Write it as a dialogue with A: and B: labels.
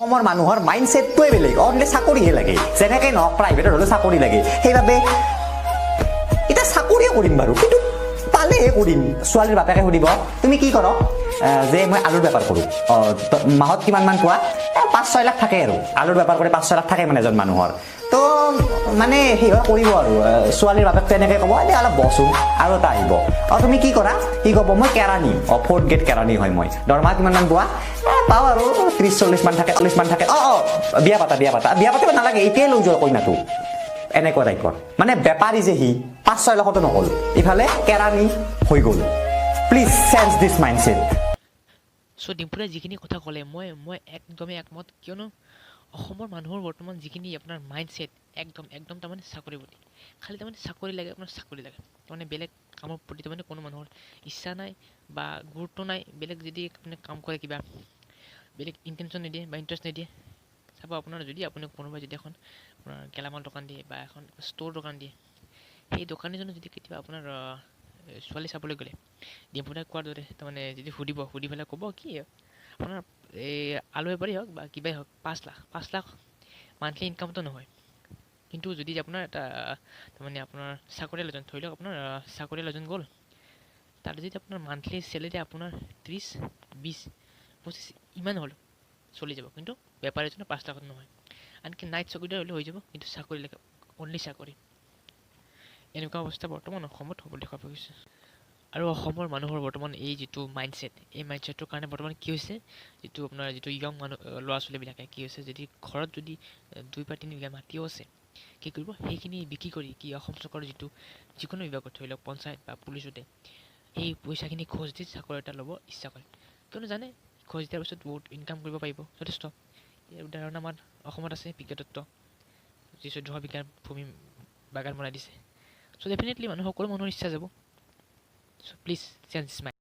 A: অসমৰ মানুহৰ মাইণ্ডছেটটোৱে বেলেগ অনলি চাকৰিহে লাগে যেনেকে নহওক প্ৰাইভেটত হ'লেও চাকৰি লাগে সেইবাবে এতিয়া চাকৰিয়ে কৰিম বাৰু কিন্তু পালেহে কৰিম ছোৱালীৰ বাপেকে সুধিব তুমি কি কৰ যে মই আলুৰ বেপাৰ কৰোঁ মাহত কিমানমান পোৱা 5-6 লাখ থাকে আৰু আলুৰ বেপাৰ কৰি 5-6 লাখ থাকে মানে এজন মানুহৰ তো মানে সিহঁত কৰিব আৰু ছোৱালীৰ বাপেকটো এনেকৈ ক'ব এতিয়া অলপ বচোন আৰু এটা আহিব তুমি কি কৰা সি ক'ব মই কেৰাণী 4th গ্ৰেড কেৰাণী হয় মই দৰমহা কিমানমান পোৱা পাওঁ আৰু 30-40 মান থাকে 40 মান থাকে বিয়া পাতিব নালাগে এতিয়াই লৈ যোৱা কইনাটো এনেকুৱা টাইপৰ মানে বেপাৰী যে সি 5-6 লাখতো নহ'ল ইফালে কেৰাণী হৈ গ'ল প্লিজ চেঞ্জ দিছ মাইণ্ডছেট
B: চ' ডিম্পুৰে যিখিনি কথা ক'লে মই একদমেই একমত কিয়নো অসমৰ মানুহৰ বৰ্তমান যিখিনি আপোনাৰ মাইণ্ডছেট একদম তাৰমানে চাকৰি প্ৰতি খালি তাৰমানে চাকৰি লাগে আপোনাৰ চাকৰি লাগে তাৰমানে বেলেগ কামৰ প্ৰতি তাৰমানে কোনো মানুহৰ ইচ্ছা নাই বা গুৰুত্ব নাই বেলেগ যদি আপুনি কাম কৰে কিবা বেলেগ ইণ্টেনশ্যন নিদিয়ে বা ইণ্টাৰেষ্ট নিদিয়ে চাব আপোনাৰ যদি আপুনি কোনোবাই যদি এখন আপোনাৰ গেলামাল দোকান দিয়ে বা এখন ষ্ট'ৰ দোকান দিয়ে সেই দোকানীজনে যদি কেতিয়াবা আপোনাৰ ছোৱালী চাবলৈ গ'লে ডিম্পুদাই কোৱাৰ দৰে তাৰমানে যদি সুধি পেলাই ক'ব কি আপোনাৰ এই আলু বেপাৰী হওক বা কিবাই হওক 5 লাখ মান্থলি ইনকামটো নহয় কিন্তু যদি আপোনাৰ এটা তাৰমানে আপোনাৰ চাকৰিয়াল এজন ধৰি লওক আপোনাৰ চাকৰিয়াল এজন গ'ল তাত যদি আপোনাৰ মান্থলি চেলেৰি আপোনাৰ 30-20-25 ইমান হ'ল চলি যাব কিন্তু বেপাৰী এজনৰ 5 লাখত নহয় আনকি নাইট চকীদাৰ হ'লেও হৈ যাব কিন্তু চাকৰি লাগে অনলি চাকৰি এনেকুৱা অৱস্থা বৰ্তমান অসমত হ'বলৈ দেখা পোৱা গৈছে আৰু অসমৰ মানুহৰ বৰ্তমান এই যিটো মাইণ্ডছেট এই মাইণ্ডছেটটোৰ কাৰণে বৰ্তমান কি হৈছে যিটো আপোনাৰ যিটো য়ং মানুহ ল'ৰা ছোৱালীবিলাকে কি হৈছে যদি ঘৰত যদি 2 বা 3 বিঘা মাটিও আছে কি কৰিব সেইখিনি বিক্ৰী কৰি কি অসম চৰকাৰৰ যিটো যিকোনো বিভাগত ধৰি লওক পঞ্চায়ত বা পুলিচতে এই পইচাখিনি খোজ দি চাকৰি এটা ল'ব ইচ্ছা কৰে কিয়নো জানে খোজ দিয়াৰ পিছত বহুত ইনকাম কৰিব পাৰিব যথেষ্ট ইয়াৰ উদাহৰণ আমাৰ অসমত আছে বিজ্ঞাদত্ত যি 14 বিঘা ভূমি বাগান বনাই দিছে চ' ডেফিনেটলি সকলো মানুহৰ ইচ্ছা যাব চ' প্লিজ চেঞ্জ মাই